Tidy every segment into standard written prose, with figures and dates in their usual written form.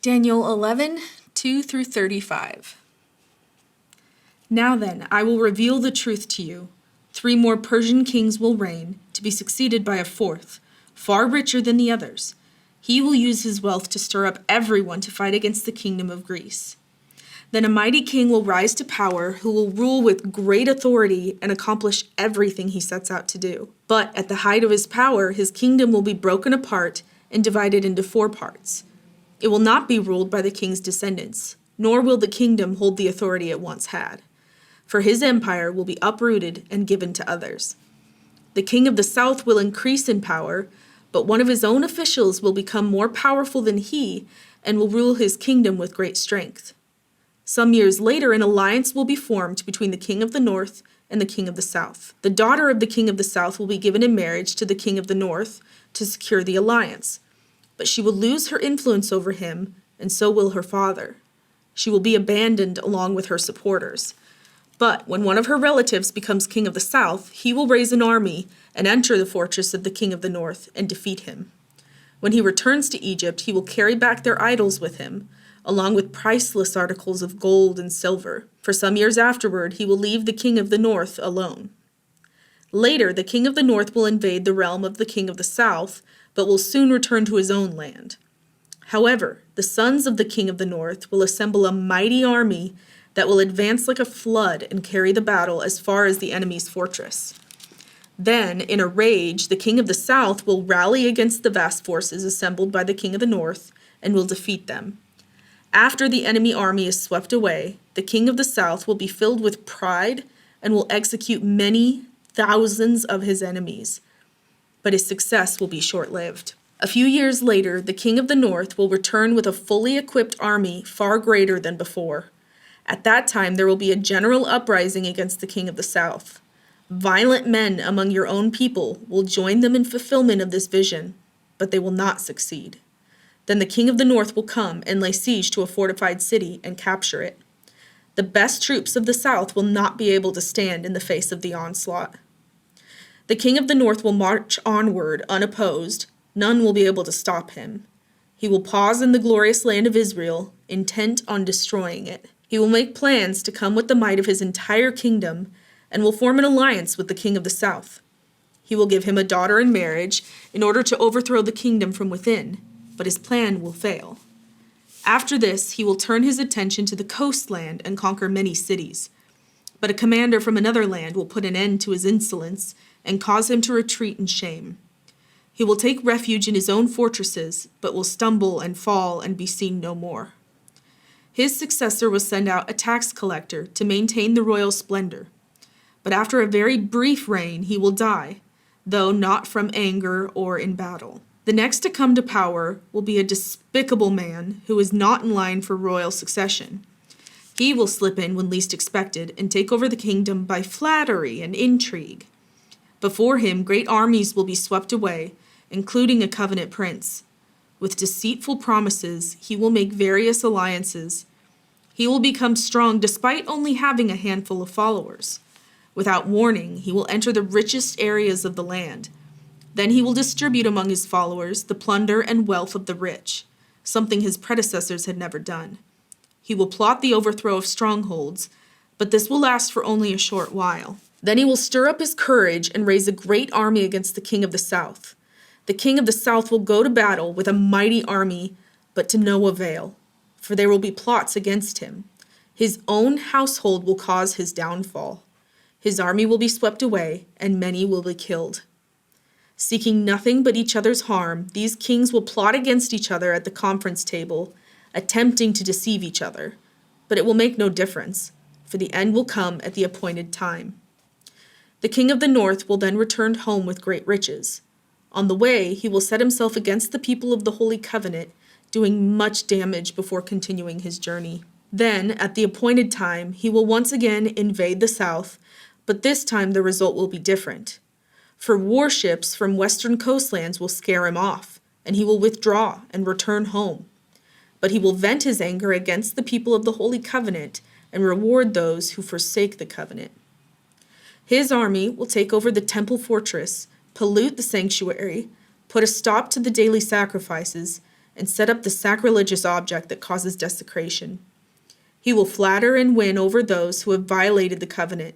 Daniel 11:2-35. Now then, I will reveal the truth to you. 3 more Persian kings will reign, to be succeeded by a 4th, far richer than the others. He will use his wealth to stir up everyone to fight against the kingdom of Greece. Then a mighty king will rise to power, who will rule with great authority and accomplish everything he sets out to do. But at the height of his power, his kingdom will be broken apart and divided into 4 parts. It will not be ruled by the king's descendants, nor will the kingdom hold the authority it once had. For his empire will be uprooted and given to others. The king of the south will increase in power, but one of his own officials will become more powerful than he and will rule his kingdom with great strength. Some years later, an alliance will be formed between the king of the north and the king of the south. The daughter of the king of the south will be given in marriage to the king of the north to secure the alliance. But she will lose her influence over him, and so will her father. She will be abandoned along with her supporters. But when one of her relatives becomes king of the south, he will raise an army and enter the fortress of the king of the north and defeat him. When he returns to Egypt, he will carry back their idols with him, along with priceless articles of gold and silver. For some years afterward, he will leave the king of the north alone. Later, the king of the north will invade the realm of the king of the south, but will soon return to his own land. However, the sons of the king of the north will assemble a mighty army that will advance like a flood and carry the battle as far as the enemy's fortress. Then, in a rage, the king of the south will rally against the vast forces assembled by the king of the north and will defeat them. After the enemy army is swept away, the king of the south will be filled with pride and will execute many thousands of his enemies. But his success will be short-lived. A few years later, the king of the north will return with a fully equipped army far greater than before. At that time, there will be a general uprising against the king of the south. Violent men among your own people will join them in fulfillment of this vision, but they will not succeed. Then the king of the north will come and lay siege to a fortified city and capture it. The best troops of the south will not be able to stand in the face of the onslaught. The king of the north will march onward unopposed. None will be able to stop him. He will pause in the glorious land of Israel, intent on destroying it. He will make plans to come with the might of his entire kingdom and will form an alliance with the king of the south. He will give him a daughter in marriage in order to overthrow the kingdom from within, but his plan will fail. After this, he will turn his attention to the coastland and conquer many cities. But a commander from another land will put an end to his insolence and cause him to retreat in shame. He will take refuge in his own fortresses, but will stumble and fall and be seen no more. His successor will send out a tax collector to maintain the royal splendor. But after a very brief reign, he will die, though not from anger or in battle. The next to come to power will be a despicable man who is not in line for royal succession. He will slip in when least expected and take over the kingdom by flattery and intrigue. Before him, great armies will be swept away, including a covenant prince. With deceitful promises, he will make various alliances. He will become strong despite only having a handful of followers. Without warning, he will enter the richest areas of the land. Then he will distribute among his followers the plunder and wealth of the rich, something his predecessors had never done. He will plot the overthrow of strongholds, but this will last for only a short while. Then he will stir up his courage and raise a great army against the king of the south. The king of the south will go to battle with a mighty army, but to no avail, for there will be plots against him. His own household will cause his downfall. His army will be swept away, and many will be killed. Seeking nothing but each other's harm, these kings will plot against each other at the conference table, attempting to deceive each other. But it will make no difference, for the end will come at the appointed time. The king of the north will then return home with great riches. On the way, he will set himself against the people of the Holy Covenant, doing much damage before continuing his journey. Then, at the appointed time, he will once again invade the south, but this time the result will be different. For warships from western coastlands will scare him off, and he will withdraw and return home. But he will vent his anger against the people of the Holy Covenant and reward those who forsake the covenant. His army will take over the temple fortress, pollute the sanctuary, put a stop to the daily sacrifices, and set up the sacrilegious object that causes desecration. He will flatter and win over those who have violated the covenant,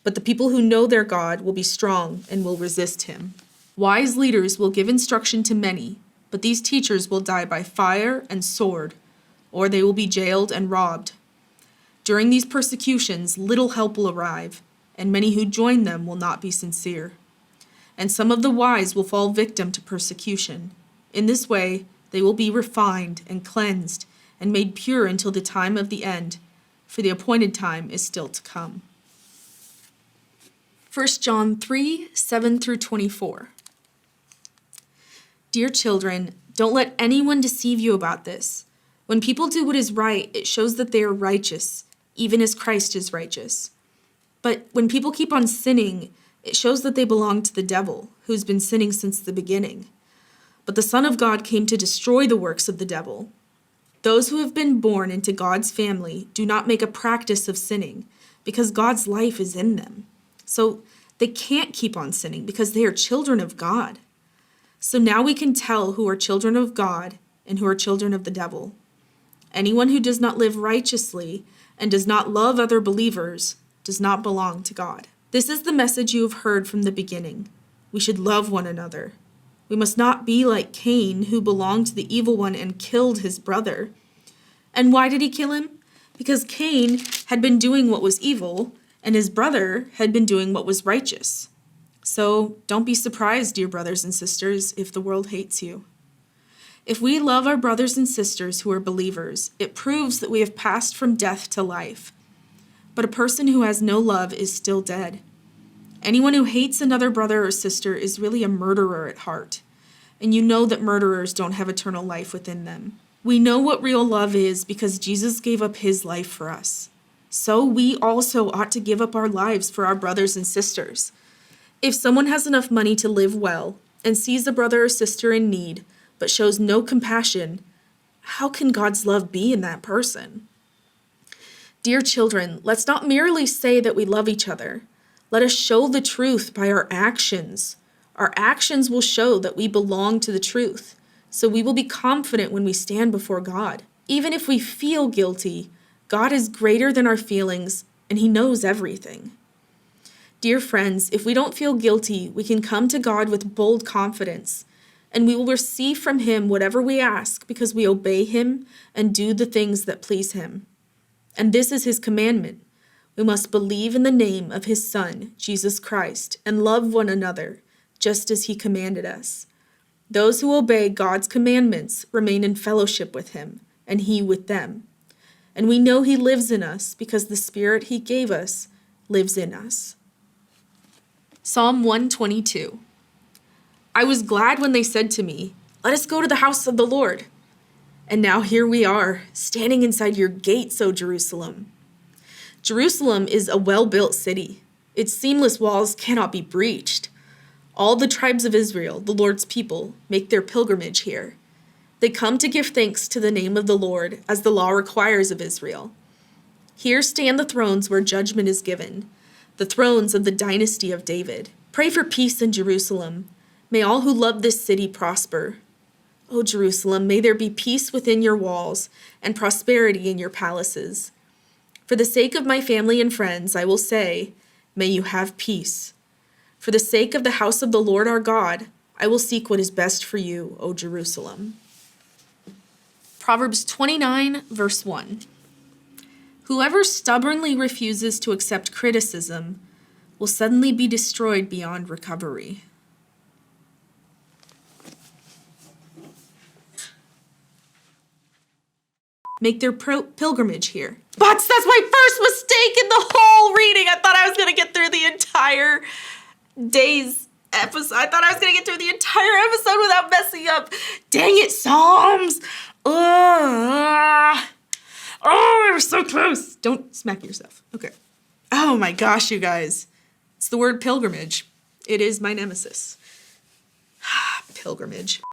but the people who know their God will be strong and will resist him. Wise leaders will give instruction to many, but these teachers will die by fire and sword, or they will be jailed and robbed. During these persecutions, little help will arrive, and many who join them will not be sincere. And some of the wise will fall victim to persecution. In this way, they will be refined and cleansed and made pure until the time of the end, for the appointed time is still to come. 1 John 3, 7 through 24. Dear children, don't let anyone deceive you about this. When people do what is right, it shows that they are righteous, even as Christ is righteous. But when people keep on sinning, it shows that they belong to the devil, who's been sinning since the beginning. But the Son of God came to destroy the works of the devil. Those who have been born into God's family do not make a practice of sinning, because God's life is in them. So they can't keep on sinning because they are children of God. So now we can tell who are children of God and who are children of the devil. Anyone who does not live righteously and does not love other believers does not belong to God. This is the message you have heard from the beginning. We should love one another. We must not be like Cain, who belonged to the evil one and killed his brother. And why did he kill him? Because Cain had been doing what was evil, and his brother had been doing what was righteous. So don't be surprised, dear brothers and sisters, if the world hates you. If we love our brothers and sisters who are believers, it proves that we have passed from death to life. But a person who has no love is still dead. Anyone who hates another brother or sister is really a murderer at heart. And you know that murderers don't have eternal life within them. We know what real love is because Jesus gave up his life for us. So we also ought to give up our lives for our brothers and sisters. If someone has enough money to live well and sees a brother or sister in need, but shows no compassion, how can God's love be in that person? Dear children, let's not merely say that we love each other. Let us show the truth by our actions. Our actions will show that we belong to the truth, so we will be confident when we stand before God. Even if we feel guilty, God is greater than our feelings, and he knows everything. Dear friends, if we don't feel guilty, we can come to God with bold confidence, and we will receive from him whatever we ask because we obey him and do the things that please him. And this is his commandment. We must believe in the name of his Son, Jesus Christ, and love one another, just as he commanded us. Those who obey God's commandments remain in fellowship with him, and he with them. And we know he lives in us because the Spirit he gave us lives in us. Psalm 122. I was glad when they said to me, "Let us go to the house of the Lord." And now here we are, standing inside your gates, O Jerusalem. Jerusalem is a well-built city. Its seamless walls cannot be breached. All the tribes of Israel, the Lord's people, make their pilgrimage here. They come to give thanks to the name of the Lord, as the law requires of Israel. Here stand the thrones where judgment is given, the thrones of the dynasty of David. Pray for peace in Jerusalem. May all who love this city prosper. O Jerusalem, may there be peace within your walls and prosperity in your palaces. For the sake of my family and friends, I will say, may you have peace. For the sake of the house of the Lord our God, I will seek what is best for you, O Jerusalem. Proverbs 29, verse 1. Whoever stubbornly refuses to accept criticism will suddenly be destroyed beyond recovery. Make their pilgrimage here. But that's my first mistake in the whole reading. I thought I was going to get through the entire day's episode. I thought I was going to get through the entire episode without messing up. Dang it, Psalms. Oh, I'm so close. Don't smack yourself. Okay. Oh my gosh, you guys. It's the word pilgrimage. It is my nemesis. Pilgrimage.